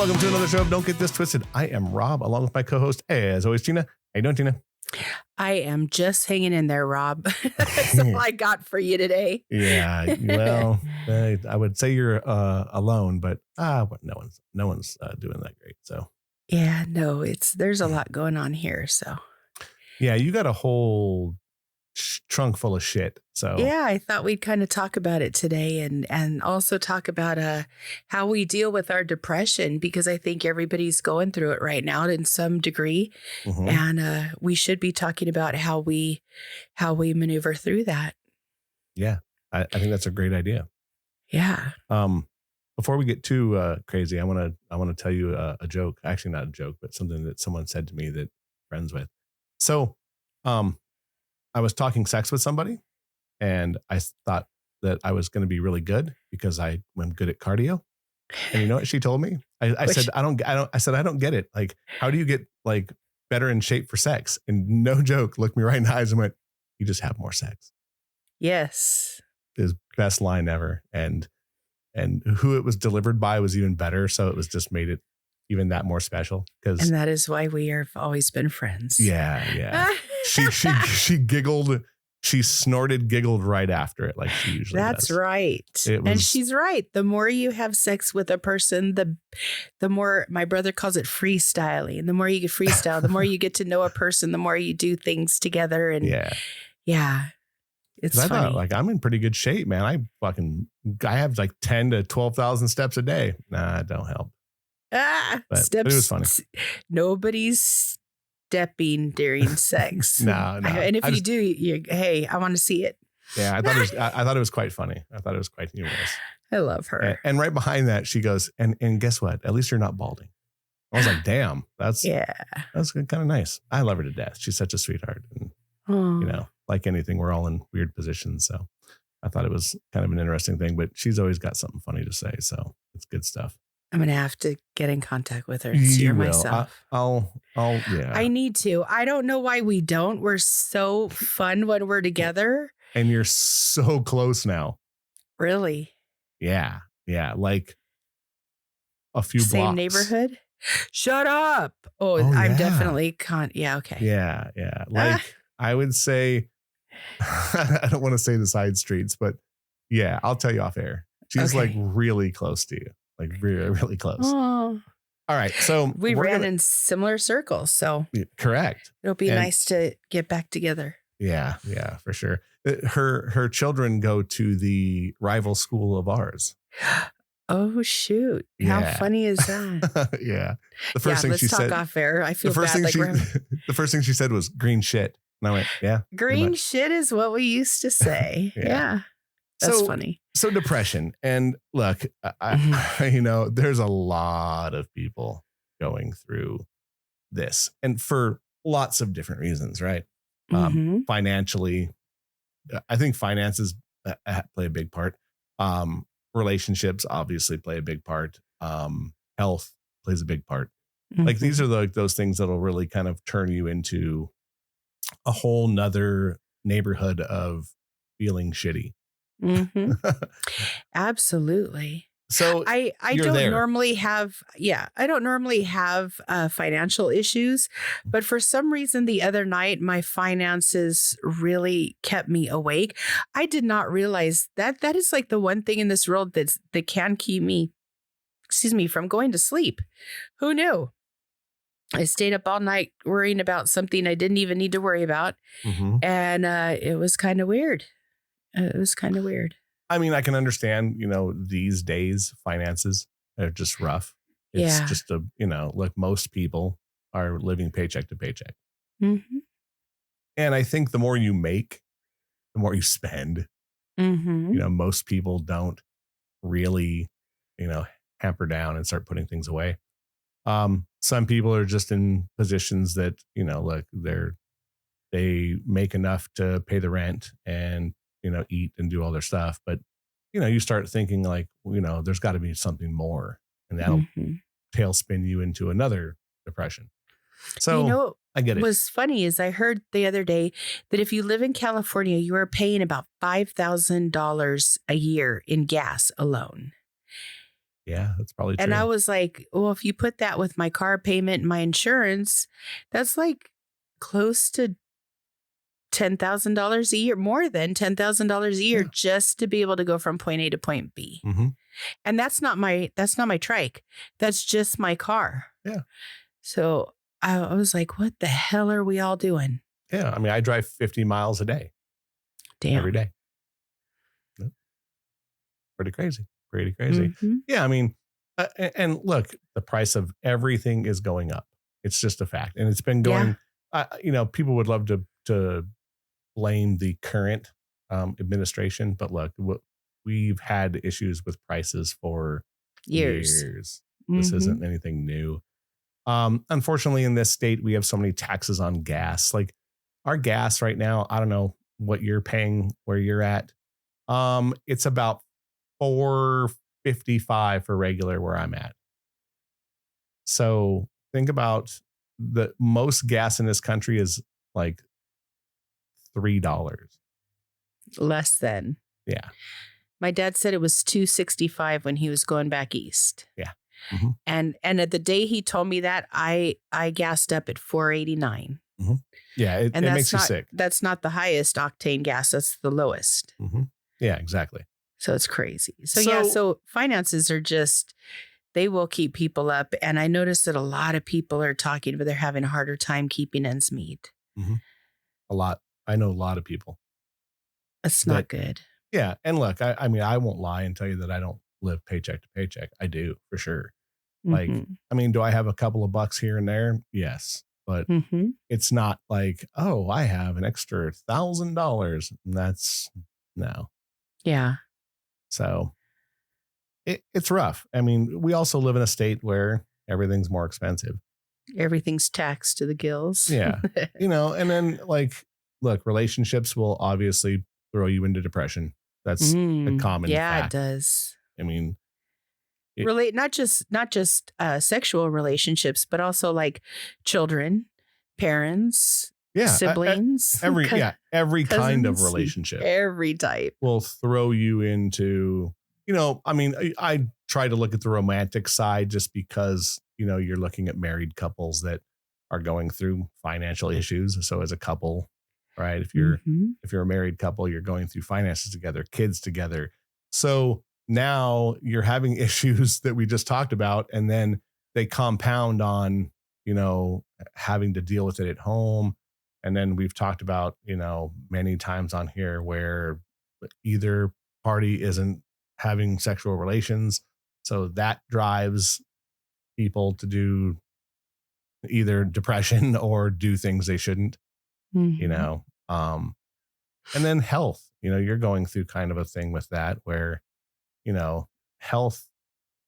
Welcome to another show of Don't Get This Twisted. I am Rob, along with my co-host, as always, Tina. How you doing, Tina? I am just hanging in there, Rob. That's all I got for you today. Yeah, well, I would say you're alone, but no one's doing that great. So yeah, no, there's a lot going on here. So yeah, you got a whole trunk full of shit. So yeah, I thought we'd kind of talk about it today, and also talk about how we deal with our depression, because I think everybody's going through it right now in some degree, and we should be talking about how we maneuver through that. Yeah, I think that's a great idea. Yeah. Before we get too crazy, I want to tell you a joke. Actually, not a joke, but something that someone said to me that I'm friends with. So, I was talking sex with somebody, and I thought that I was going to be really good because I'm good at cardio. And you know what she told me? I said, I don't get it. Like, how do you get like better in shape for sex? And no joke, looked me right in the eyes and went, you just have more sex. Yes. His best line ever. And who it was delivered by was even better. So it was just made it even that more special. And that is why we have always been friends. Yeah. She giggled. She snorted, giggled right after it, like she usually does. That's right. And she's right. The more you have sex with a person, the more, my brother calls it freestyling. The more you get freestyle, the more you get to know a person, the more you do things together. And yeah. It's funny. I thought, like, I'm in pretty good shape, man. I have like 10 to 12,000 steps a day. Nah, it don't help. Steps. But it was funny. Nobody's stepping during sex. No. And if you do, hey, I want to see it. Yeah, I thought it was quite funny. I thought it was quite humorous. I love her. And right behind that, she goes, and guess what? At least you're not balding. I was like, damn, that's kind of nice. I love her to death. She's such a sweetheart. And, you know, like anything, we're all in weird positions. So I thought it was kind of an interesting thing, but she's always got something funny to say. So it's good stuff. I'm going to have to get in contact with her and see her myself. Yeah. I need to. I don't know why we don't. We're so fun when we're together. And you're so close now. Really? Yeah. Like a few blocks. Same neighborhood? Shut up. Oh, I'm definitely yeah, okay. Yeah. Like I would say, I don't want to say the side streets, but yeah, I'll tell you off air. She's like really close to you. Like really, really close. Oh. All right. So we ran in similar circles. So correct. It'll be nice to get back together. Yeah, for sure. Her children go to the rival school of ours. Oh, shoot. How funny is that? Yeah. The first thing she said. Let's talk off air. I feel bad. The first thing she said was green shit. And I went, yeah. Green shit is what we used to say. Yeah. That's funny. So depression. And look, you know, there's a lot of people going through this, and for lots of different reasons, right? Financially, I think finances play a big part. Relationships obviously play a big part. Health plays a big part. Like these are those things that'll really kind of turn you into a whole nother neighborhood of feeling shitty. Absolutely. So I don't normally have financial issues, but for some reason the other night my finances really kept me awake. I did not realize that is like the one thing in this world that can keep me, from going to sleep. Who knew? I stayed up all night worrying about something I didn't even need to worry about. And it was kind of weird. I mean, I can understand, you know, these days finances are just rough. It's just look, most people are living paycheck to paycheck. And I think the more you make, the more you spend. You know, most people don't really, hamper down and start putting things away. Some people are just in positions that, like they make enough to pay the rent and, eat and do all their stuff. But, you start thinking like, there's got to be something more, and that'll tailspin you into another depression. So I get it. What's funny is I heard the other day that if you live in California, you are paying about $5,000 a year in gas alone. Yeah, that's probably And I true. was like, well, if you put that with my car payment and my insurance, that's like close to $10,000 a year, more than $10,000 a year Yeah. just to be able to go from point A to point B. Mm-hmm. And that's not my trike. That's just my car. Yeah. So I was like, what the hell are we all doing? Yeah. I mean, I drive 50 miles a day every Damn. day. Yep. Pretty crazy. Pretty crazy. Mm-hmm. Yeah. I mean, and look, the price of everything is going up. It's just a fact. And it's been Yeah. going, people would love to blame the current administration, but look, we've had issues with prices for Years. years. This Mm-hmm. isn't anything new. Unfortunately, in this state, we have so many taxes on gas. Like our gas right now, I don't know what you're paying where you're at. It's about $4.55 for regular where I'm at. So think about the most gas in this country is like $3. Less than. Yeah. My dad said it was $2.65 when he was going back east. Yeah. Mm-hmm. And at the day he told me that, I gassed up at $4.89. Mm-hmm. Yeah, it makes you sick. That's not the highest octane gas. That's the lowest. Mm-hmm. Yeah, exactly. So it's crazy. So finances are just, they will keep people up. And I noticed that a lot of people are talking about they're having a harder time keeping ends meet. Mm-hmm. A lot. I know a lot of people. It's not good. Yeah. And look, I mean, I won't lie and tell you that I don't live paycheck to paycheck. I do for sure. Like, I mean, do I have a couple of bucks here and there? Yes. But it's not like, oh, I have an extra $1,000. That's no. Yeah. So it's rough. I mean, we also live in a state where everything's more expensive. Everything's taxed to the gills. Yeah. And then like, look, relationships will obviously throw you into depression. That's a common fact. It does. I mean, relate not just sexual relationships, but also like children, parents, siblings, every kind of relationship, every type will throw you into, I mean, I try to look at the romantic side just because, you're looking at married couples that are going through financial issues. So as a couple, right? If you're a married couple, you're going through finances together, kids together. So now you're having issues that we just talked about, and then they compound on, having to deal with it at home. And then we've talked about, many times on here where either party isn't having sexual relations. So that drives people to do either depression or do things they shouldn't, and then health, you're going through kind of a thing with that where, health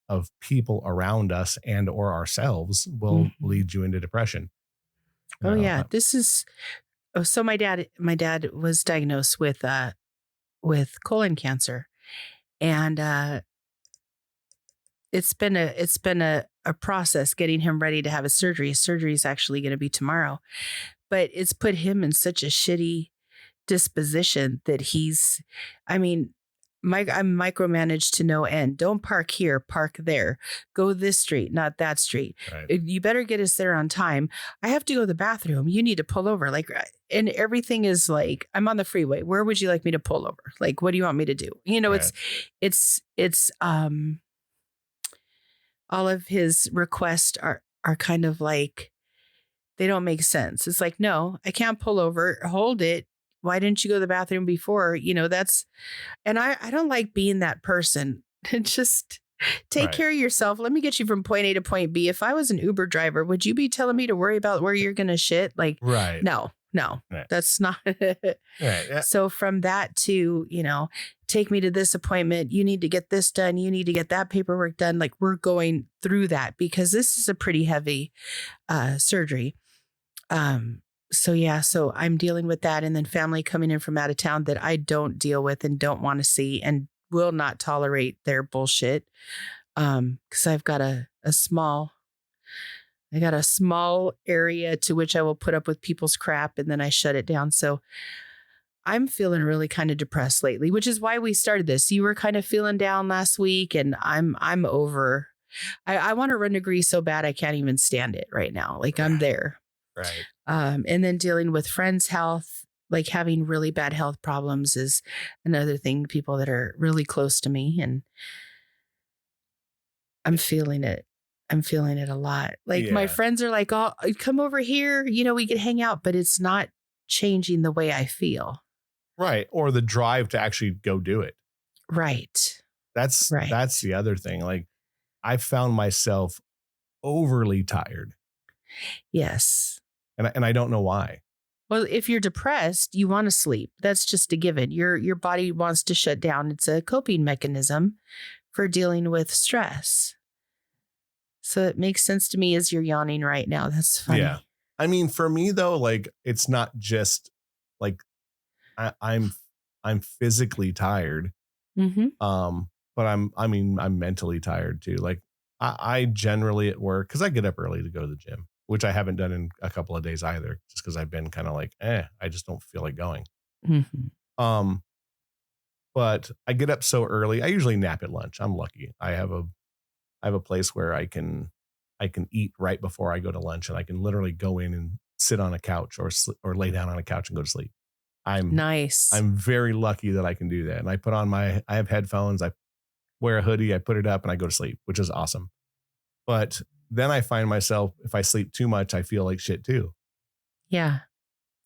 of people around us and or ourselves will lead you into depression. Yeah. So my dad was diagnosed with colon cancer, and it's been a process getting him ready to have a surgery. His surgery is actually going to be tomorrow, but it's put him in such a shitty disposition that I'm micromanaged to no end. Don't park here, park there. Go this street, not that street. Right. You better get us there on time. I have to go to the bathroom. You need to pull over. And everything is like, I'm on the freeway. Where would you like me to pull over? Like, what do you want me to do? Right. It's all of his requests are kind of like, they don't make sense. It's like, no, I can't pull over. Hold it. Why didn't you go to the bathroom before? And I don't like being that person. Just take care of yourself. Let me get you from point A to point B. If I was an Uber driver, would you be telling me to worry about where you're going to shit? Like, right. No, right. That's not. Right. Yeah. So from that to, take me to this appointment. You need to get this done. You need to get that paperwork done. Like, we're going through that because this is a pretty heavy surgery. So I'm dealing with that, and then family coming in from out of town that I don't deal with and don't want to see and will not tolerate their bullshit. Because I've got a small area to which I will put up with people's crap, and then I shut it down. So I'm feeling really kind of depressed lately, which is why we started this. You were kind of feeling down last week, and I'm over. I want to run to Greece so bad I can't even stand it right now. Like I'm there. Right. And then dealing with friends' health, like having really bad health problems is another thing. People that are really close to me, and I'm feeling it. I'm feeling it a lot. Like my friends are like, "Oh, come over here. You know, we could hang out," but it's not changing the way I feel. Right. Or the drive to actually go do it. Right. That's the other thing. Like I found myself overly tired. Yes. And I don't know why. Well, if you're depressed, you want to sleep. That's just a given. Your body wants to shut down. It's a coping mechanism for dealing with stress. So it makes sense to me as you're yawning right now. That's funny. Yeah. I mean, for me though, like it's not just like I'm physically tired. Mm-hmm. But I'm mentally tired too. Like I generally at work, because I get up early to go to the gym, which I haven't done in a couple of days either, just because I've been kind of like, I just don't feel like going. Mm-hmm. But I get up so early. I usually nap at lunch. I'm lucky. I have a place where I can eat right before I go to lunch, and I can literally go in and sit on a couch or lay down on a couch and go to sleep. Nice. I'm very lucky that I can do that. And I put on I have headphones. I wear a hoodie. I put it up and I go to sleep, which is awesome. But then I find myself, if I sleep too much, I feel like shit too. Yeah.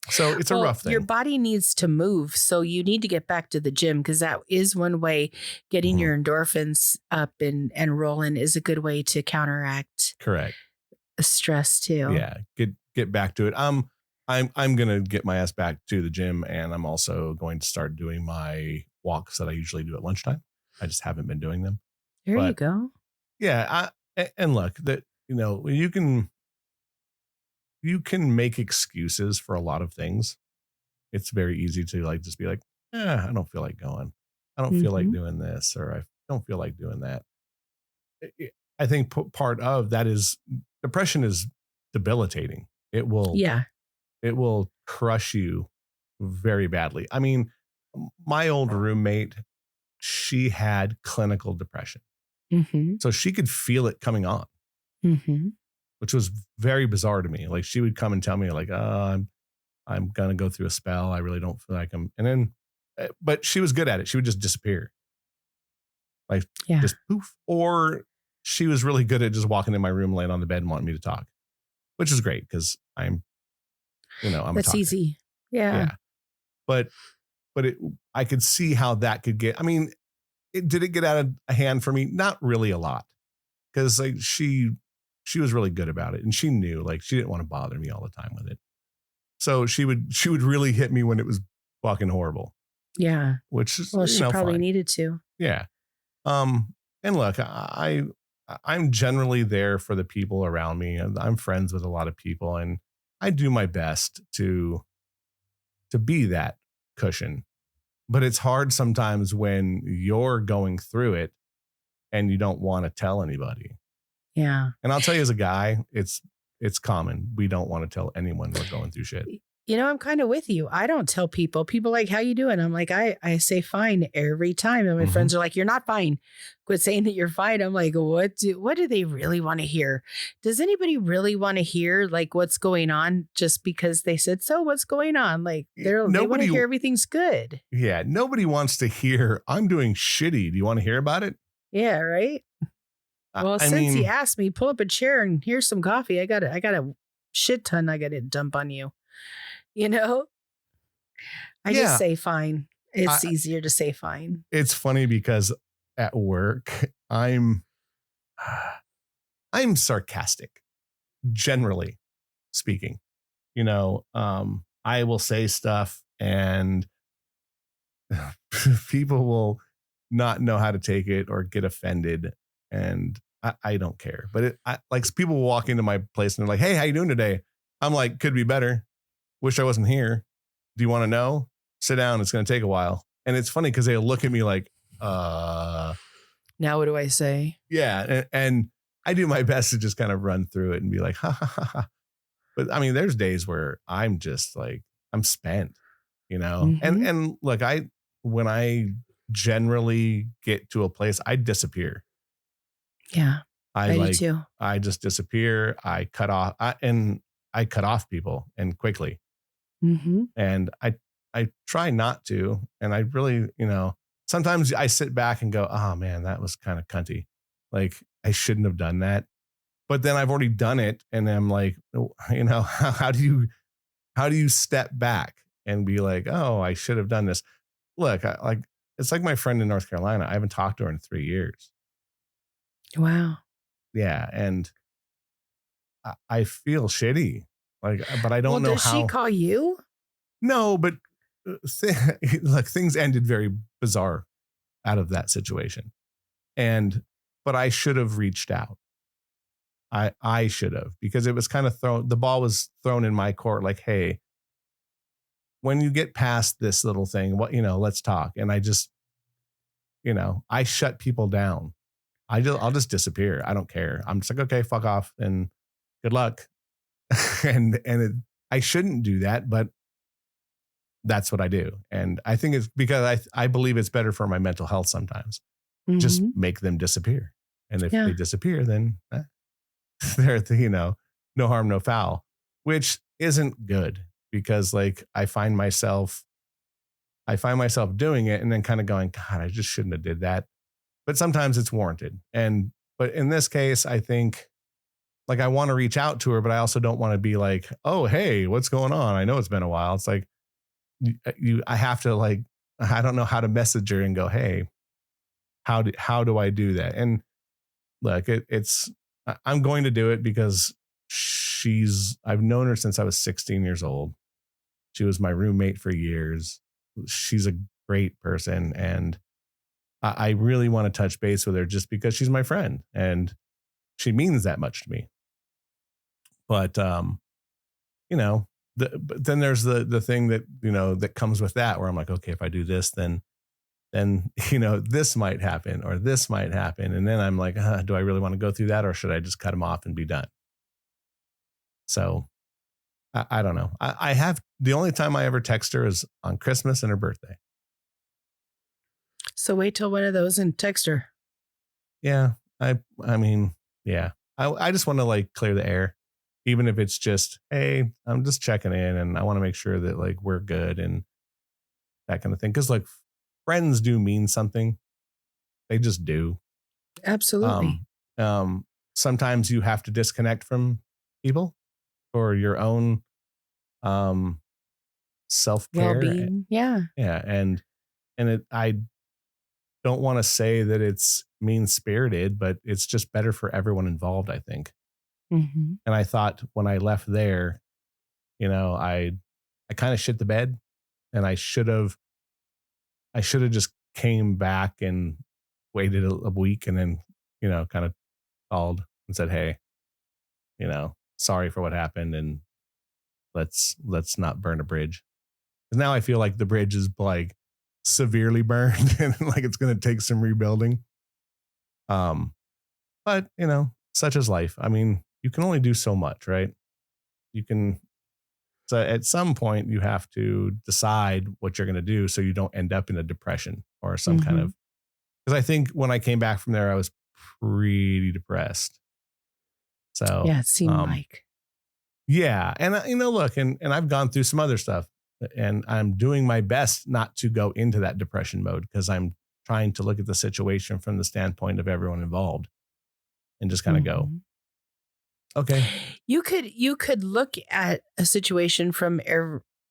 So it's a rough thing. Your body needs to move. So you need to get back to the gym, because that is one way getting your endorphins up and rolling is a good way to counteract correct stress too. Yeah. Get back to it. I'm going to get my ass back to the gym, and I'm also going to start doing my walks that I usually do at lunchtime. I just haven't been doing them. There you go. Yeah. And look, that, you can make excuses for a lot of things. It's very easy to like, just be like, I don't feel like going. I don't feel like doing this, or I don't feel like doing that. I think part of that is depression is debilitating. It will crush you very badly. I mean, my old roommate, she had clinical depression. So she could feel it coming on, which was very bizarre to me. Like she would come and tell me like, I'm going to go through a spell. I really don't feel like I'm. And then, but she was good at it. She would just disappear. Like just poof. Or she was really good at just walking in my room, laying on the bed and wanting me to talk, which is great because I'm that's easy. Yeah. But I could see how that could get, I mean, did it get out of hand for me? Not really a lot. Cause like she was really good about it, and she knew, like, she didn't want to bother me all the time with it. So she would really hit me when it was fucking horrible. Yeah. Which is, she probably fine. Needed to. Yeah. And look, I'm generally there for the people around me. I'm friends with a lot of people, and I do my best to be that cushion. But it's hard sometimes when you're going through it and you don't want to tell anybody. Yeah. And I'll tell you, as a guy, it's common. We don't want to tell anyone we're going through shit. I'm kind of with you. I don't tell people like, how you doing? I'm like, I say fine every time. And my friends are like, you're not fine. Quit saying that you're fine. I'm like, what do they really want to hear? Does anybody really want to hear like what's going on just because they said, so what's going on? Like they want to hear everything's good. Yeah. Nobody wants to hear I'm doing shitty. Do you want to hear about it? Yeah. Right. Well, since you asked me, pull up a chair and here's some coffee. I got a shit ton I got to dump on you. I just say fine. It's easier to say fine. It's funny because at work, I'm sarcastic, generally speaking. I will say stuff and people will not know how to take it or get offended. And I don't care. But like people walk into my place and they're like, hey, how you doing today? I'm like, could be better. Wish I wasn't here. Do you want to know? Sit down. It's going to take a while. And it's funny because they'll look at me like, now what do I say? Yeah. And I do my best to just kind of run through it and be like, ha ha ha ha. But I mean, there's days where I'm just like, I'm spent. Mm-hmm. And look, when I generally get to a place, I disappear. Yeah, I do too. I just disappear. I cut off people and quickly. Mm-hmm. And I try not to. And I really, sometimes I sit back and go, oh man, that was kind of cunty. Like I shouldn't have done that. But then I've already done it. And I'm like, how do you step back and be like, oh, I should have done this? Look, it's like my friend in North Carolina. I haven't talked to her in 3 years. Wow. Yeah. And I feel shitty. But I don't know does she how. call you? No, but look, things ended very bizarre out of that situation. But I should have reached out. I should have, because it was kind of the ball was thrown in my court. Like, hey, when you get past this little thing, let's talk. And I just, I shut people down. I'll just disappear. I don't care. I'm just like, okay, fuck off and good luck. I shouldn't do that, but that's what I do. And I think it's because I believe it's better for my mental health sometimes. Mm-hmm. Just make them disappear. And if they disappear, then they're, no harm, no foul, which isn't good, because I find myself doing it and then kind of going, God, I just shouldn't have did that. But sometimes it's warranted. But in this case, I think I want to reach out to her, but I also don't want to be like, oh, hey, what's going on? I know it's been a while. It's like, I have to I don't know how to message her and go, hey, how do I do that? And look, I'm going to do it because I've known her since I was 16 years old. She was my roommate for years. She's a great person. And I really want to touch base with her just because she's my friend and she means that much to me. But, but then there's the thing that, that comes with that, where I'm like, okay, if I do this, then, this might happen or this might happen. And then I'm like, do I really want to go through that, or should I just cut them off and be done? So I don't know. I have, the only time I ever text her is on Christmas and her birthday. So wait till one of those and text her. Yeah. I mean, yeah, I just want to clear the air, even if it's just, hey, I'm just checking in and I want to make sure that we're good and that kind of thing. Cause friends do mean something. They just do. Absolutely. Sometimes you have to disconnect from people for your own self-care. Well-being. Yeah. Yeah. And I don't want to say that it's mean-spirited, but it's just better for everyone involved, I think. Mm-hmm. And I thought when I left there, I kind of shit the bed, and I should have just came back and waited a week and then, kind of called and said, hey, sorry for what happened, and let's not burn a bridge. Because now I feel like the bridge is severely burned and it's going to take some rebuilding. But such is life. I mean, you can only do so much, right? So at some point you have to decide what you're going to do so you don't end up in a depression or some kind of, because I think when I came back from there, I was pretty depressed. So yeah, it seemed like. Yeah. And, look, and I've gone through some other stuff, and I'm doing my best not to go into that depression mode, because I'm trying to look at the situation from the standpoint of everyone involved and just kind of go, okay. You could look at a situation from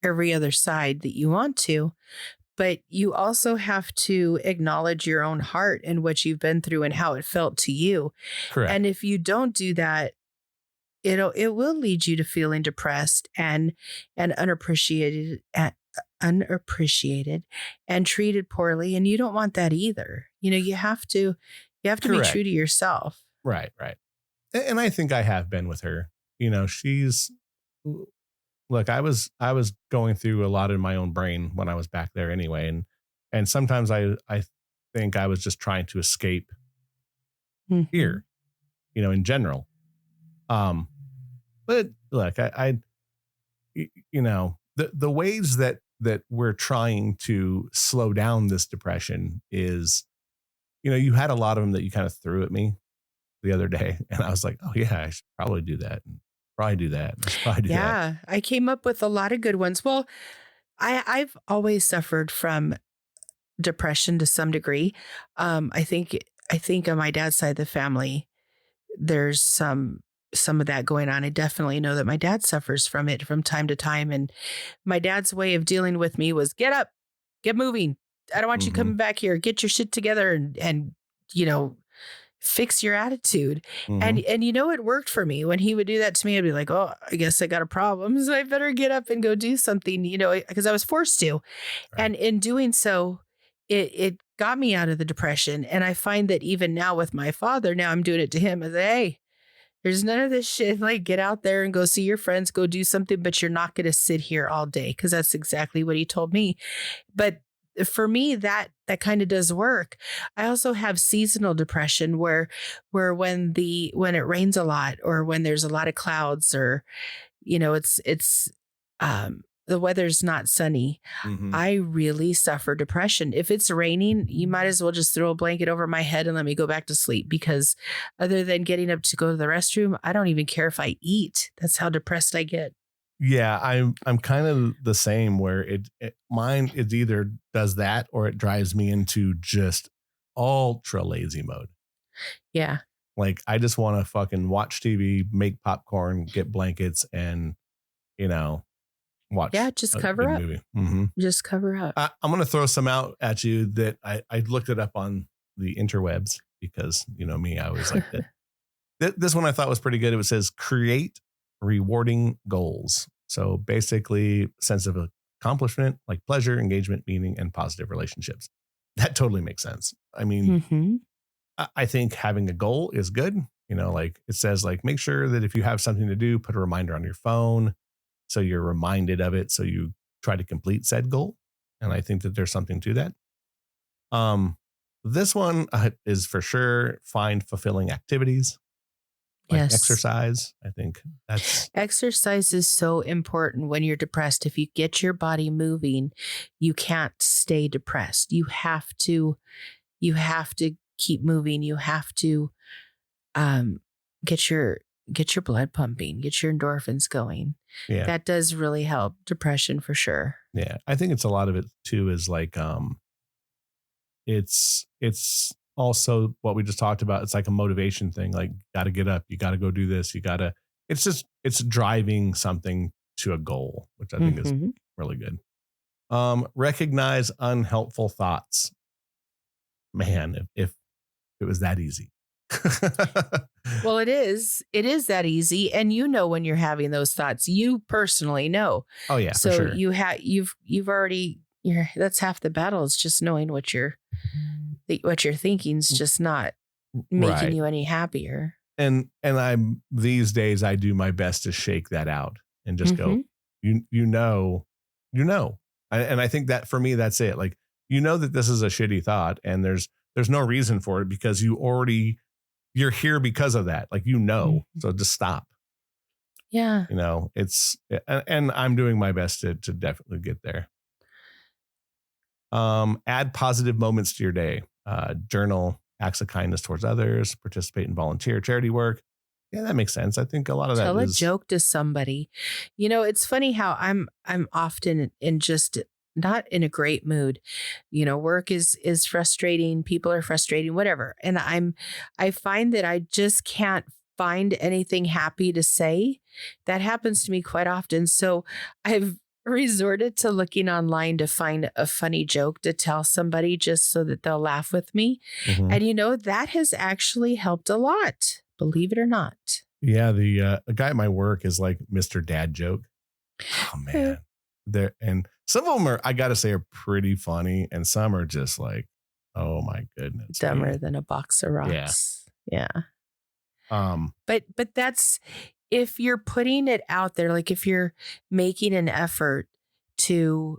every other side that you want to, but you also have to acknowledge your own heart and what you've been through and how it felt to you. Correct. And if you don't do that, it will lead you to feeling depressed and unappreciated and treated poorly. And you don't want that either. You have to be true to yourself. Right. And I think I have been with her. Look, I was going through a lot in my own brain when I was back there anyway. And sometimes I think I was just trying to escape fear, in general. But look, the ways that that we're trying to slow down this depression is, you had a lot of them that you kind of threw at me the other day. And I was like, oh yeah, I should probably do that. And probably do that. I should probably do that. Yeah, I came up with a lot of good ones. Well, I've always suffered from depression to some degree. I think on my dad's side of the family, there's some of that going on. I definitely know that my dad suffers from it from time to time. And my dad's way of dealing with me was get up, get moving. I don't want you coming back here. Get your shit together and fix your attitude. And it worked for me. When he would do that to me, I'd be like, oh, I guess I got a problem. So I better get up and go do something, because I was forced to. Right. And in doing so, it got me out of the depression. And I find that even now with my father, now I'm doing it to him. I say, hey, there's none of this shit. Like, get out there and go see your friends, go do something, but you're not going to sit here all day. Because that's exactly what he told me. But for me, that kind of does work. I also have seasonal depression where when it rains a lot, or when there's a lot of clouds, or it's the weather's not sunny, I really suffer depression. If it's raining, you might as well just throw a blanket over my head and let me go back to sleep, because other than getting up to go to the restroom, I don't even care if I eat. That's how depressed I get. Yeah, I'm kind of the same, where mine is either does that or it drives me into just ultra lazy mode. Yeah. Like, I just want to fucking watch TV, make popcorn, get blankets, and watch. Yeah, just cover up. Movie. Just cover up. I'm going to throw some out at you that I looked it up on the interwebs, because me, I always like that. This one I thought was pretty good. It says create rewarding goals. So basically, sense of accomplishment, like pleasure, engagement, meaning, and positive relationships. That totally makes sense. I mean, I think having a goal is good. Like it says, like, make sure that if you have something to do, put a reminder on your phone so you're reminded of it. So you try to complete said goal. And I think that there's something to that. This one is for sure find fulfilling activities. Like exercise. I think exercise is so important when you're depressed. If you get your body moving, you can't stay depressed. You have to keep moving. You have to get your blood pumping, get your endorphins going. Yeah. That does really help depression for sure. Yeah. I think it's a lot of it too is like it's also what we just talked about. It's like a motivation thing. Like, got to get up. You got to go do this. It's driving something to a goal, which I think is really good. Recognize unhelpful thoughts. Man, if it was that easy. Well, it is that easy. And when you're having those thoughts, you personally know. Oh yeah. So for sure. you've already, that's half the battle, is just knowing what you're thinking's just not making you any happier. And I'm these days, I do my best to shake that out and just go, you know. And I think that for me, that's it. Like, that this is a shitty thought and there's no reason for it, because you're here because of that. Like, so just stop. Yeah. And I'm doing my best to definitely get there. Add positive moments to your day. Journal acts of kindness towards others, participate in volunteer charity work. Yeah, that makes sense. I think a lot of that Tell a joke to somebody. It's funny how I'm often in just not in a great mood. Work is frustrating. People are frustrating, whatever. And I find that I just can't find anything happy to say. That happens to me quite often. So I've resorted to looking online to find a funny joke to tell somebody just so that they'll laugh with me. And that has actually helped a lot, believe it or not. Yeah, the guy at my work is like Mr. Dad Joke. Oh man. And some of them are, I gotta say, are pretty funny, and some are just like, oh my goodness. Dumber than a box of rocks. Yeah. But that's, if you're putting it out there, like if you're making an effort to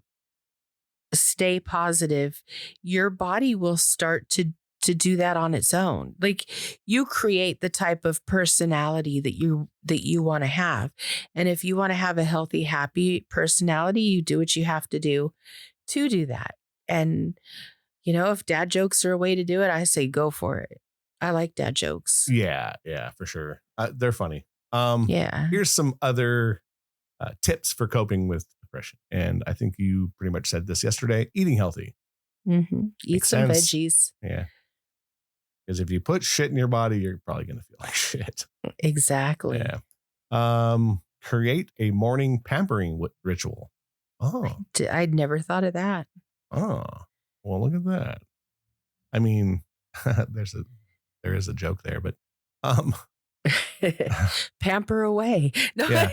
stay positive, your body will start to do that on its own. Like, you create the type of personality that you want to have. And if you want to have a healthy, happy personality, you do what you have to do that. And, if dad jokes are a way to do it, I say go for it. I like dad jokes. Yeah, for sure. They're funny. Yeah. Here's some other tips for coping with depression. And I think you pretty much said this yesterday. Eating healthy. Mm-hmm. Eat some veggies. Yeah. Because if you put shit in your body, you're probably going to feel like shit. Exactly. Yeah. Create a morning pampering ritual. Oh. I'd never thought of that. Oh. Well, look at that. I mean, there is a joke there, but pamper away. No. Yeah.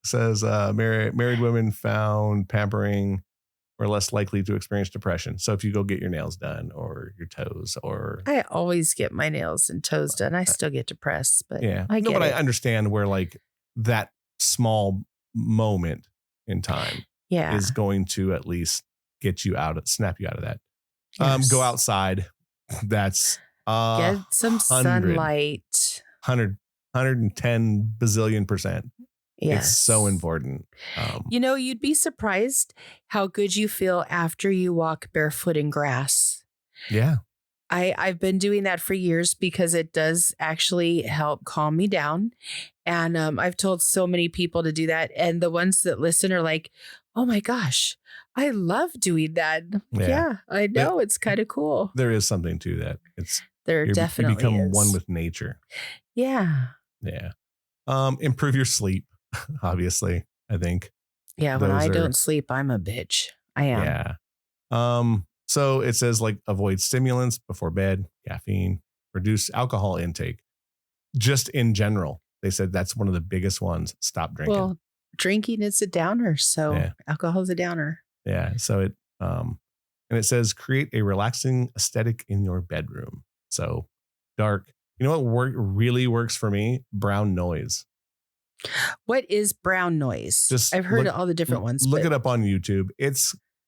Says married women found pampering were less likely to experience depression. So if you go get your nails done or your toes, or I always get my nails and toes done. I still get depressed, but I understand where like that small moment in time is going to at least snap you out of that. Yes. Go outside. That's get some sunlight. 110 bazillion %. Yes. It's so important. You'd be surprised how good you feel after you walk barefoot in grass. Yeah. I've been doing that for years because it does actually help calm me down. And I've told so many people to do that. And the ones that listen are like, oh my gosh, I love doing that. Yeah, I know. It's kind of cool. There is something to that. Definitely you become is. one with nature. Yeah. Yeah. Improve your sleep, obviously, I think. Yeah, when I don't sleep, I'm a bitch. I am. Yeah. So it says like avoid stimulants before bed, caffeine, reduce alcohol intake. Just in general, they said that's one of the biggest ones. Stop drinking. Well, drinking is a downer, so alcohol is a downer. Yeah. So and it says create a relaxing aesthetic in your bedroom. So dark. You know what really works for me? Brown noise. What is brown noise? I've heard all the different ones. Look it up on YouTube.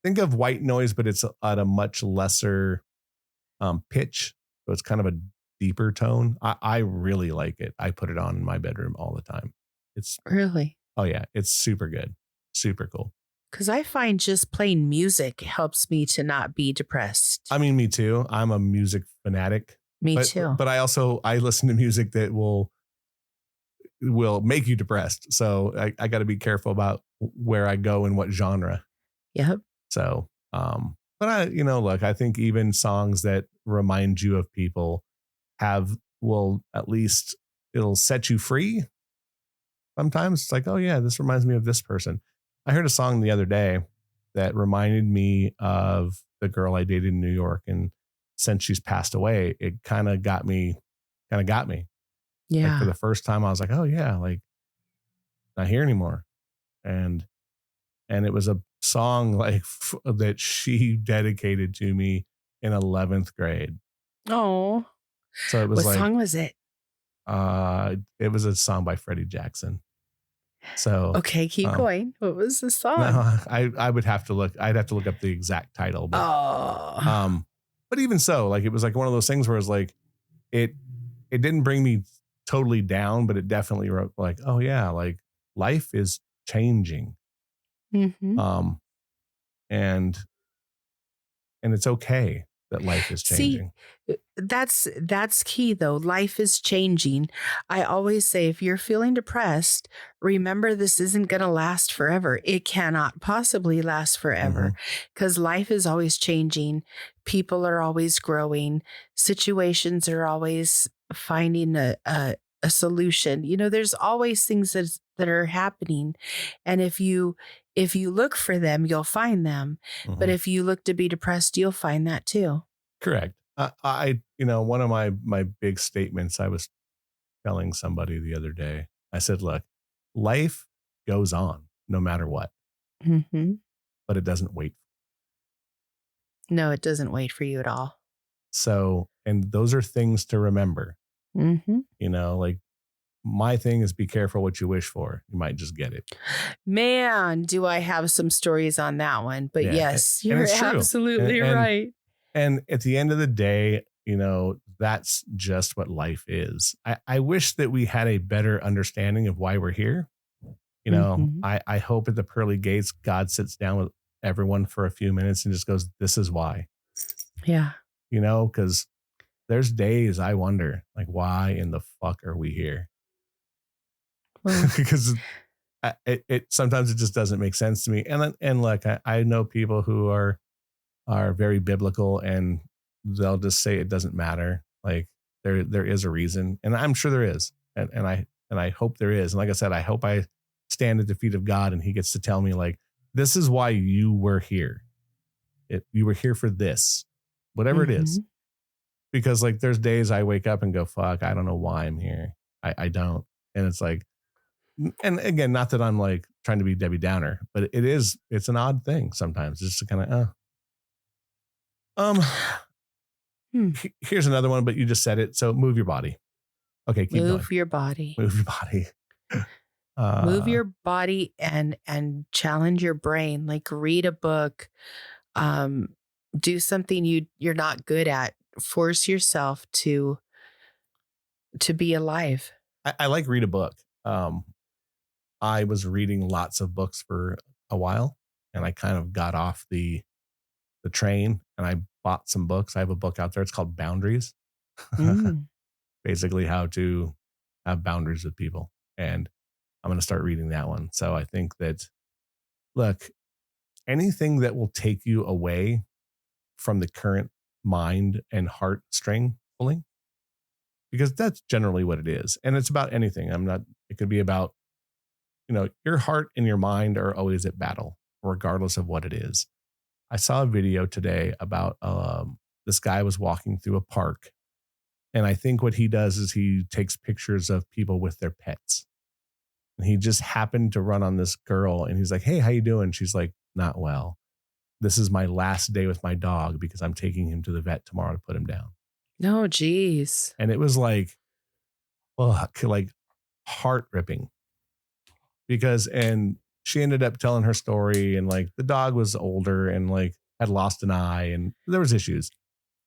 Think of white noise, but it's at a much lesser pitch. So it's kind of a deeper tone. I really like it. I put it on in my bedroom all the time. It's really. Oh yeah, it's super good. Super cool. Because I find just plain music helps me to not be depressed. I mean, me too. I'm a music fanatic. Me too. But I listen to music that will make you depressed. So I got to be careful about where I go and what genre. Yep. So, but I think even songs that remind you of people will at least it'll set you free. Sometimes it's like, oh yeah, this reminds me of this person. I heard a song the other day that reminded me of the girl I dated in New York. And since she's passed away, it kind of got me. Yeah. Like for the first time, I was like, oh yeah, like not here anymore. And it was a song like that she dedicated to me in 11th grade. Oh, so it was what song was it? It was a song by Freddie Jackson. So okay, keep going. What was the song? No, I would have to look. I'd have to look up the exact title. But, but even so, like it was like one of those things where it's like it didn't bring me totally down, but it definitely wrote like, oh yeah, like life is changing. Mm-hmm. And it's okay that life is changing. See, that's key though. Life is changing. I always say, if you're feeling depressed, remember this isn't going to last forever. It cannot possibly last forever because life is always changing. People are always growing. Situations are always finding a solution. There's always things that are happening. And if you look for them, you'll find them. Mm-hmm. But if you look to be depressed, you'll find that too. Correct. One of my big statements, I was telling somebody the other day, I said, look, life goes on no matter what, but it doesn't wait. No, it doesn't wait for you at all. So, and those are things to remember, like my thing is be careful what you wish for. You might just get it. Man, do I have some stories on that one. But yes, you're absolutely right. And at the end of the day, that's just what life is. I wish that we had a better understanding of why we're here. Mm-hmm. I hope at the pearly gates, God sits down with everyone for a few minutes and just goes, this is why, Yeah. because there's days I wonder, like, why in the fuck are we here? Well, Because it sometimes it just doesn't make sense to me. And like, I know people who are very biblical and they'll just say it doesn't matter. Like there is a reason, and I'm sure there is. And I hope there is. And like I said, I hope I stand at the feet of God and he gets to tell me, like, this is why you were here. You were here for this, whatever it is. Because like there's days I wake up and go, fuck, I don't know why I'm here. I don't. And it's like, and again, not that I'm like trying to be Debbie Downer, but it's an odd thing sometimes just to kind of, here's another one, but you just said it. So move your body. Okay. Keep going. Move your body. Move your body. Move your body and challenge your brain. Like read a book, do something you're not good at. Force yourself to be alive. I like read a book. I was reading lots of books for a while, and I kind of got off the train, and I bought some books. I have a book out there. It's called Boundaries. Basically how to have boundaries with people. And I'm going to start reading that one. So I think that, look, anything that will take you away from the current mind and heart string pulling, because that's generally what it is. And it's about anything. It could be about, your heart and your mind are always at battle, regardless of what it is. I saw a video today about this guy was walking through a park. And I think what he does is he takes pictures of people with their pets. And he just happened to run on this girl and he's like, hey, how you doing? She's like, not well. This is my last day with my dog because I'm taking him to the vet tomorrow to put him down. No, geez. And it was like, fuck, like heart ripping. And she ended up telling her story, and like the dog was older and like had lost an eye and there was issues.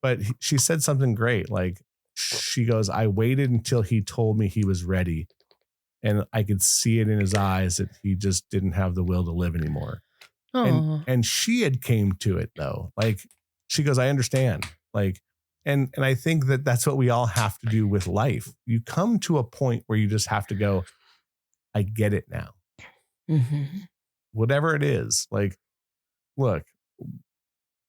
But she said something great. Like she goes, I waited until he told me he was ready. And I could see it in his eyes that he just didn't have the will to live anymore. And she had came to it though. Like she goes, I understand. Like, and I think that that's what we all have to do with life. You come to a point where you just have to go, I get it now. Whatever it is, like, look,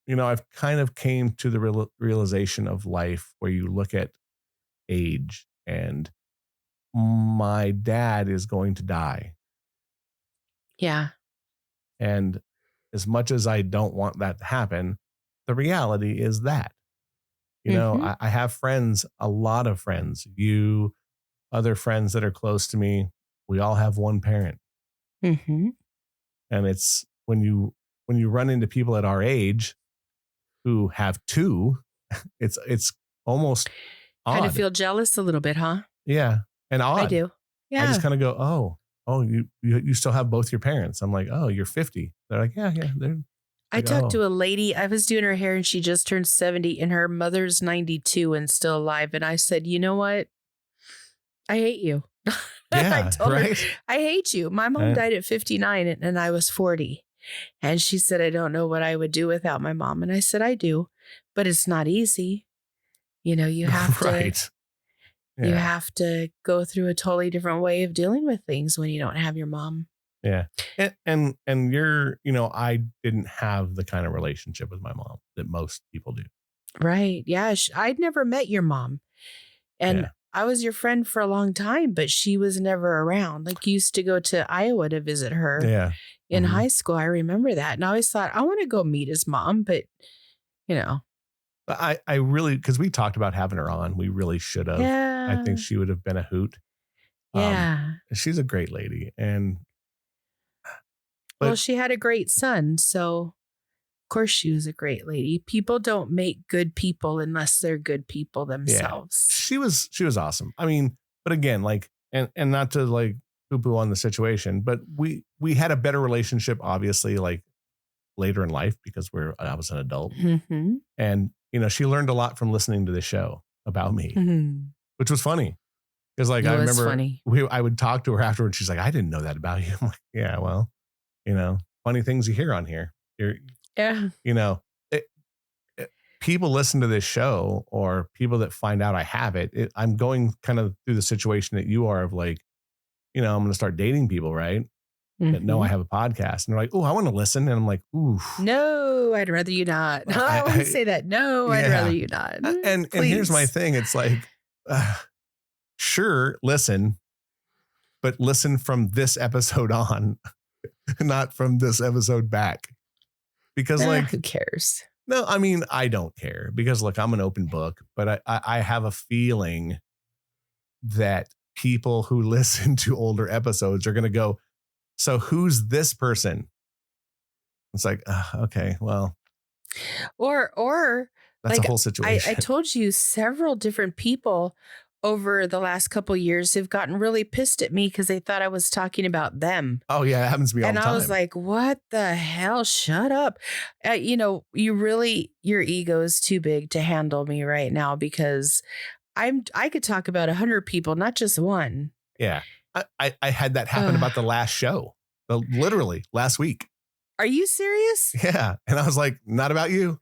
I've kind of came to the realization of life where you look at age, and my dad is going to die. Yeah. And as much as I don't want that to happen, the reality is that, I have friends, a lot of friends, other friends that are close to me. We all have one parent. And it's when you run into people at our age who have two, it's almost odd. Kind of feel jealous a little bit, huh? Yeah. And odd. I do. Yeah. I just kind of go, oh, you still have both your parents. I'm like, oh, you're 50. They're like, yeah. I talked to a lady, I was doing her hair and she just turned 70 and her mother's 92 and still alive. And I said, you know what? I hate you. Yeah, I told right? her, I hate you. My mom died at 59 and I was 40. And she said, I don't know what I would do without my mom. And I said, I do, but it's not easy. You have right. to, you have to go through a totally different way of dealing with things when you don't have your mom. Yeah. And you're, I didn't have the kind of relationship with my mom that most people do. Right. Yeah. I'd never met your mom. And I was your friend for a long time, but she was never around. Like you used to go to Iowa to visit her in high school. I remember that. And I always thought, I want to go meet his mom, but I really, because we talked about having her on. We really should have. Yeah. I think she would have been a hoot. Yeah. She's a great lady. Well, she had a great son. So of course she was a great lady. People don't make good people unless they're good people themselves. Yeah. She was awesome. I mean, but again, like, and not to like poo-poo on the situation, but we had a better relationship, obviously, like later in life because I was an adult. Mm-hmm. And, she learned a lot from listening to this show about me, which was funny. Because like, I remember I would talk to her afterwards. She's like, I didn't know that about you. I'm like, yeah, well, funny things you hear on here. People listen to this show, or people that find out I have it. I'm going kind of through the situation that you are of like, I'm going to start dating people, right? That know I have a podcast, and they're like, oh, I want to listen. And I'm like, ooh. No, I'd rather you not. I wouldn't say that. No, I'd rather you not. And here's my thing. It's like, sure, listen, but listen from this episode on, not from this episode back. Because like, who cares? No, I mean, I don't care because look, I'm an open book, but I have a feeling that people who listen to older episodes are going to go, so who's this person? It's like, okay, well. Or that's like, a whole situation. I told you several different people over the last couple of years have gotten really pissed at me because they thought I was talking about them. Oh yeah, it happens to me all the time. And I was like, what the hell? Shut up. Your ego is too big to handle me right now because I could talk about 100 people, not just one. Yeah. I had that happen about the last show, literally last week. Are you serious? Yeah. And I was like, not about you.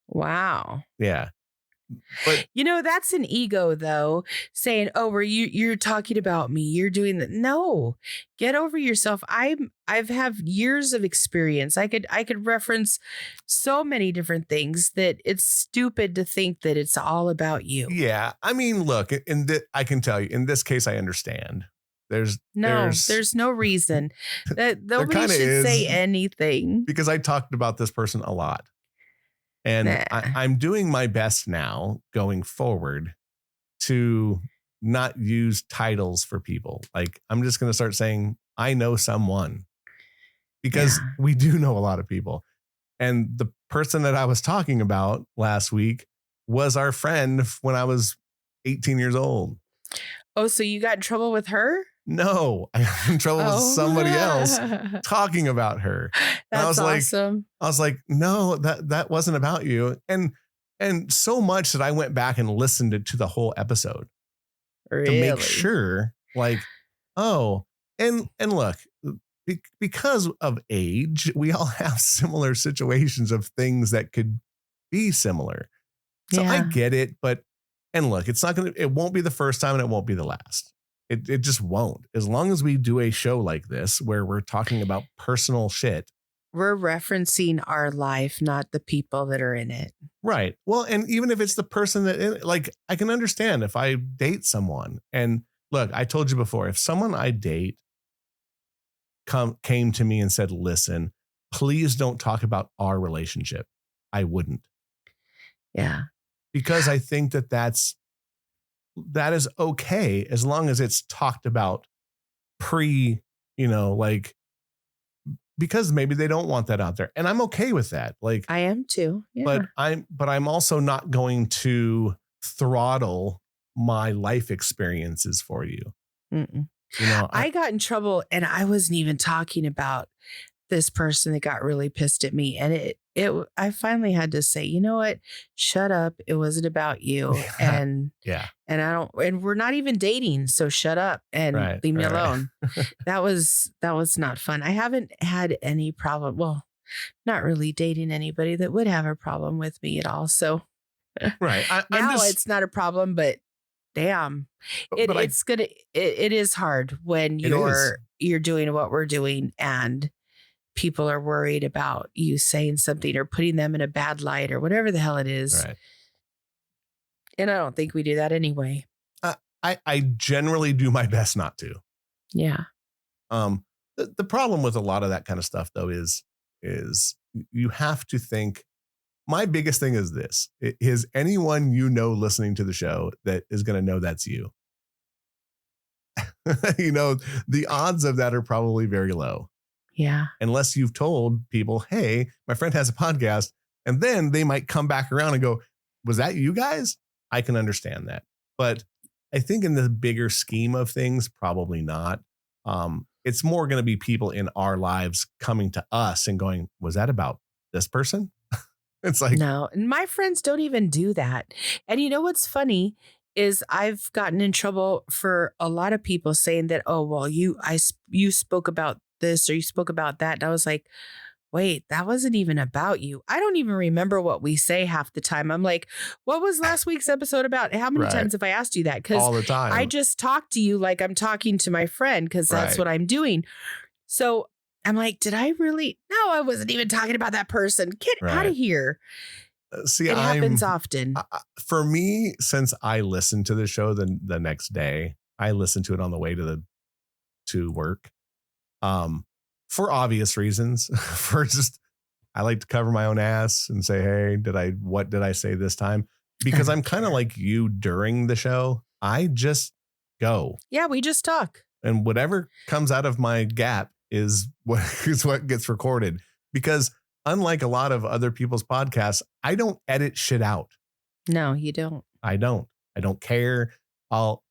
Wow. Yeah. But that's an ego though, saying, oh, you're talking about me. You're doing that. No, get over yourself. I've have years of experience. I could reference so many different things that it's stupid to think that it's all about you. Yeah. I mean, look, I can tell you in this case, I understand. There's no reason that nobody should say anything because I talked about this person a lot. And I'm doing my best now going forward to not use titles for people. Like I'm just going to start saying, I know someone because we do know a lot of people. And the person that I was talking about last week was our friend when I was 18 years old. Oh, so you got in trouble with her? No, I got in trouble with somebody else talking about her. That's awesome. I was like, no, that wasn't about you. And so much that I went back and listened to the whole episode to make sure like, oh, and look, because of age, we all have similar situations of things that could be similar. So I get it. And look, it won't be the first time and it won't be the last. It just won't. As long as we do a show like this where we're talking about personal shit. We're referencing our life, not the people that are in it. Right. Well, and even if it's the person that like, I can understand if I date someone and look, I told you before, if someone I date came to me and said, listen, please don't talk about our relationship. I wouldn't. Yeah. Because I think that is okay as long as it's talked about because maybe they don't want that out there. And I'm okay with that. Like I am too. Yeah. But I'm also not going to throttle my life experiences for you. Mm-mm. I got in trouble and I wasn't even talking about this person that got really pissed at me. And I finally had to say, you know what? Shut up. It wasn't about you. And and we're not even dating. So shut up and leave me alone. That was not fun. I haven't had any problem. Well, not really dating anybody that would have a problem with me at all. So it's not a problem, but damn, it is hard when you're doing what we're doing and people are worried about you saying something or putting them in a bad light or whatever the hell it is. Right. And I don't think we do that anyway. I generally do my best not to. Yeah. The problem with a lot of that kind of stuff though is you have to think. My biggest thing is this: is anyone listening to the show that is going to know that's you? The odds of that are probably very low. Yeah. Unless you've told people, hey, my friend has a podcast, and then they might come back around and go, was that you guys? I can understand that. But I think in the bigger scheme of things, probably not. it's more going to be people in our lives coming to us and going, was that about this person? It's like, no, and my friends don't even do that. And you know what's funny is I've gotten in trouble for a lot of people saying that, oh, well, you spoke about this or you spoke about that. And I was like, wait, that wasn't even about you. I don't even remember what we say half the time. I'm like, what was last week's episode about? How many times have I asked you that? Because all the time. I just talk to you like I'm talking to my friend because that's what I'm doing. So I'm like, did I really? No, I wasn't even talking about that person. Get out of here. See, it happens often. For me, since I listened to the show the next day, I listened to it on the way to work. For obvious reasons, I like to cover my own ass and say, hey, what did I say this time? Because I'm kind of like you during the show. I just go. Yeah, we just talk. And whatever comes out of my gap is what gets recorded. Because unlike a lot of other people's podcasts, I don't edit shit out. No, you don't. I don't care. I'll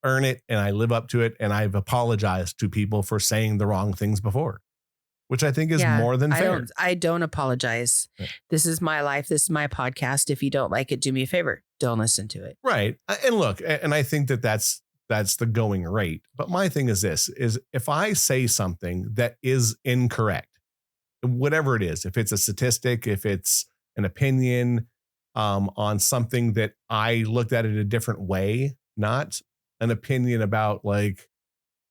earn it and I live up to it. And I've apologized to people for saying the wrong things before, which I think is more than fair. I don't apologize. Right. This is my life. This is my podcast. If you don't like it, do me a favor. Don't listen to it. Right. And look, and I think that's the going rate. But my thing is this, is if I say something that is incorrect, whatever it is, if it's a statistic, if it's an opinion on something that I looked at it a different way, not an opinion about like,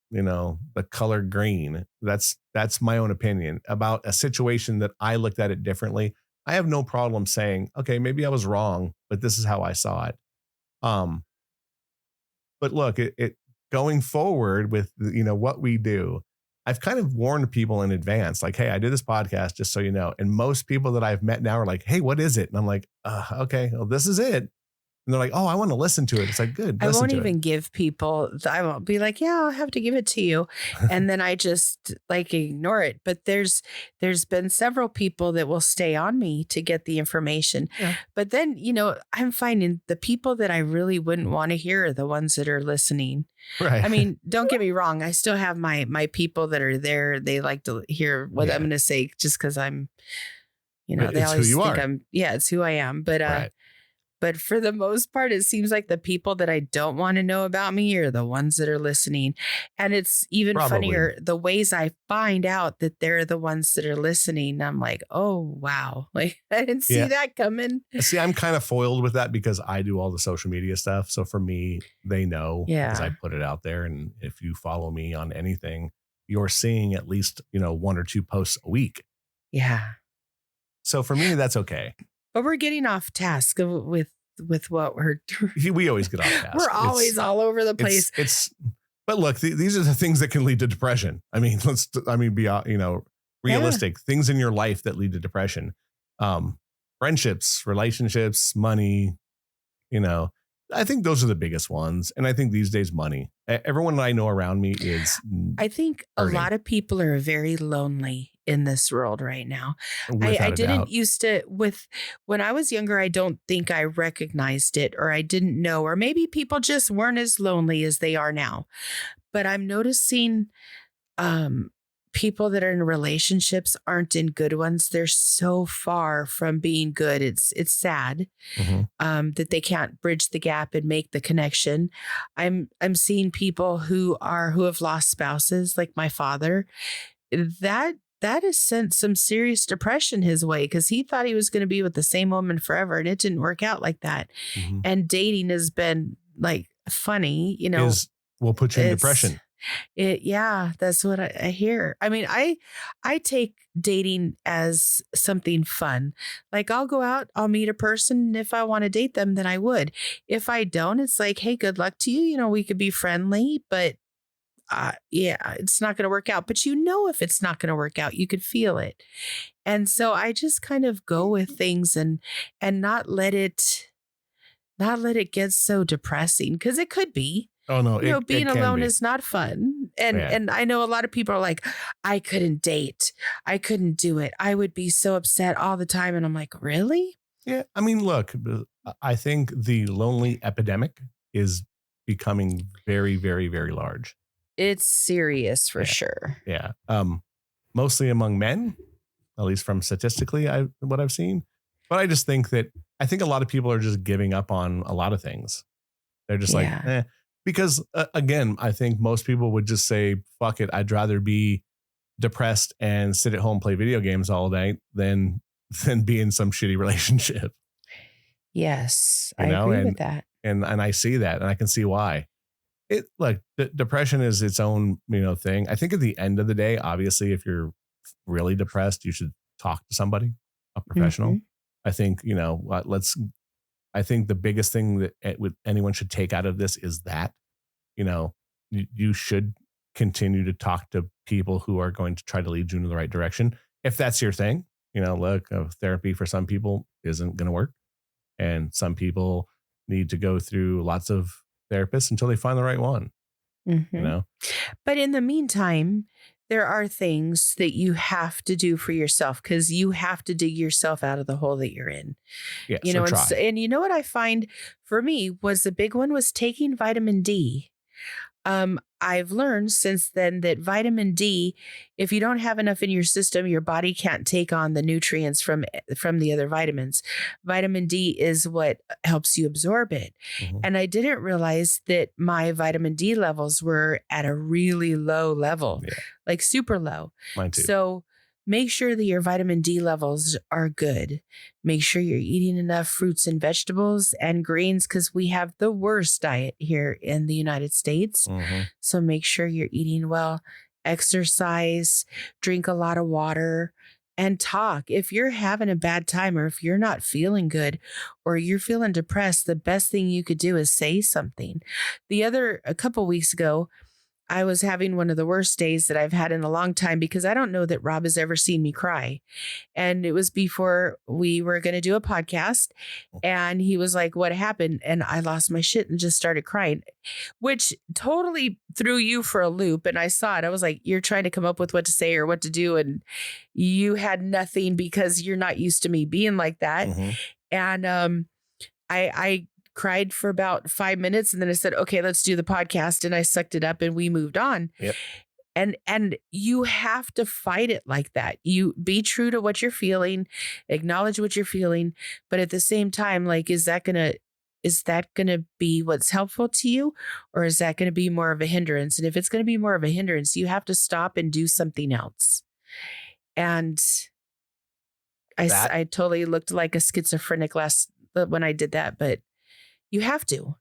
the color green. That's my own opinion about a situation that I looked at it differently. I have no problem saying, okay, maybe I was wrong, but this is how I saw it. But look, it going forward with, what we do, I've kind of warned people in advance, like, hey, I did this podcast, just so you know. And most people that I've met now are like, hey, what is it? And I'm like, okay, well, this is it. And they're like, oh, I want to listen to it. It's like, good. I won't even give people, I won't be like, yeah, I'll have to give it to you. And then I just like ignore it. But there's been several people that will stay on me to get the information. Yeah. But then, I'm finding the people that I really wouldn't want to hear are the ones that are listening. Right. I mean, don't get me wrong. I still have my people that are there. They like to hear what I'm going to say just because I'm, they always think it's who I am. But, right. But for the most part, it seems like the people that I don't want to know about me are the ones that are listening. And it's even funnier, the ways I find out that they're the ones that are listening. I'm like, oh, wow. Like, I didn't see that coming. See, I'm kind of foiled with that because I do all the social media stuff. So for me, they know because I put it out there. And if you follow me on anything, you're seeing at least, 1 or 2 posts a week. Yeah. So for me, that's okay. But we're getting off task with what we always get off task. We're always all over the place. But look, these are the things that can lead to depression. I mean, be realistic. Things in your life that lead to depression, friendships, relationships, money. I think those are the biggest ones. And I think these days, money. Everyone I know around me is. I think earning. A lot of people are very lonely in this world right now. I didn't used to when I was younger, I don't think I recognized it or I didn't know, or maybe people just weren't as lonely as they are now. But I'm noticing people that are in relationships aren't in good ones. They're so far from being good. It's sad that they can't bridge the gap and make the connection. I'm seeing people who have lost spouses, like my father. That has sent some serious depression his way because he thought he was going to be with the same woman forever, and it didn't work out like that. Mm-hmm. And dating has been like funny, will put you in depression. That's what I hear. I mean, I take dating as something fun. Like I'll go out, I'll meet a person. And if I want to date them, then I would. If I don't, it's like, hey, good luck to you. We could be friendly, but it's not going to work out. But if it's not going to work out, you could feel it. And so I just kind of go with things and not let it get so depressing, because it could be. Oh no, being alone is not fun. And I know a lot of people are like, I couldn't date. I couldn't do it. I would be so upset all the time. And I'm like, really? Yeah. I mean, look, I think the lonely epidemic is becoming very, very, very large. It's serious for sure. Yeah. Mostly among men, at least from statistically, what I've seen. But I just think that a lot of people are just giving up on a lot of things. They're just like, because again, I think most people would just say, fuck it. I'd rather be depressed and sit at home, play video games all day than be in some shitty relationship. Yes, I agree with that. And I see that, and I can see why. It like depression is its own, thing. I think at the end of the day, obviously, if you're really depressed, you should talk to somebody, a professional. Mm-hmm. I think, I think the biggest thing that anyone should take out of this is that, you should continue to talk to people who are going to try to lead you in the right direction. If that's your thing, look, therapy for some people isn't going to work. And some people need to go through lots of therapists until they find the right one, mm-hmm. But in the meantime, there are things that you have to do for yourself because you have to dig yourself out of the hole that you're in. Yeah, and you know what I find for me was the big one was taking vitamin D. I've learned since then that vitamin D, if you don't have enough in your system, your body can't take on the nutrients from the other vitamins. Vitamin D is what helps you absorb it. Mm-hmm. And I didn't realize that my vitamin D levels were at a really low level, like super low. Mine too. So make sure that your vitamin D levels are good. Make sure you're eating enough fruits and vegetables and greens because we have the worst diet here in the United States. Mm-hmm. So make sure you're eating well, exercise, drink a lot of water, and talk. If you're having a bad time or if you're not feeling good or you're feeling depressed, the best thing you could do is say something. A couple weeks ago, I was having one of the worst days that I've had in a long time because I don't know that Rob has ever seen me cry. And it was before we were going to do a podcast. And he was like, what happened? And I lost my shit and just started crying, which totally threw you for a loop. And I saw it. I was like, you're trying to come up with what to say or what to do. And you had nothing because you're not used to me being like that. Mm-hmm. And I cried for about 5 minutes and then I said, okay, let's do the podcast. And I sucked it up and we moved on. Yep. And you have to fight it like that. You be true to what you're feeling, acknowledge what you're feeling. But at the same time, like, is that going to be what's helpful to you? Or is that going to be more of a hindrance? And if it's going to be more of a hindrance, you have to stop and do something else. And I totally looked like a schizophrenic when I did that, but you have to.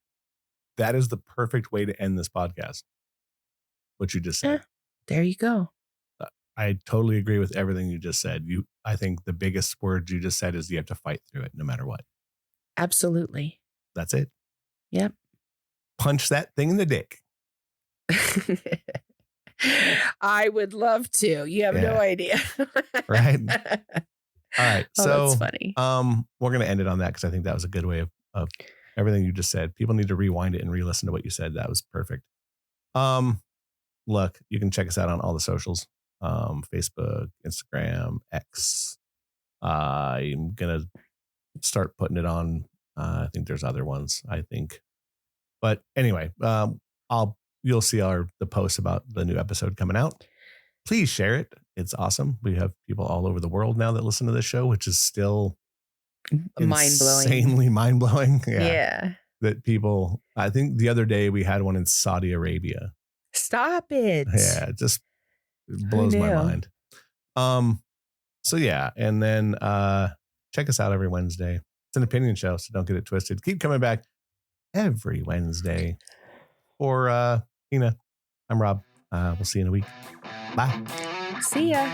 That is the perfect way to end this podcast. What you just said. There you go. I totally agree with everything you just said. I think the biggest word you just said is you have to fight through it no matter what. Absolutely. That's it. Yep. Punch that thing in the dick. I would love to. You have no idea. Right. All right. So that's funny. We're going to end it on that because I think that was a good way of everything you just said. People need to rewind it and re-listen to what you said. That was perfect. Look, you can check us out on all the socials. Facebook, Instagram, X. I'm going to start putting it on. I think there's other ones, But anyway, you'll see the posts about the new episode coming out. Please share it. It's awesome. We have people all over the world now that listen to this show, which is still mind-blowing. Insanely mind-blowing. Yeah. That people, I think the other day we had one in Saudi Arabia. Stop it. Yeah, it just blows my mind. So yeah, and then check us out every Wednesday. It's an opinion show, so don't get it twisted. Keep coming back every Wednesday. For Tina, I'm Rob. We'll see you in a week. Bye. See ya.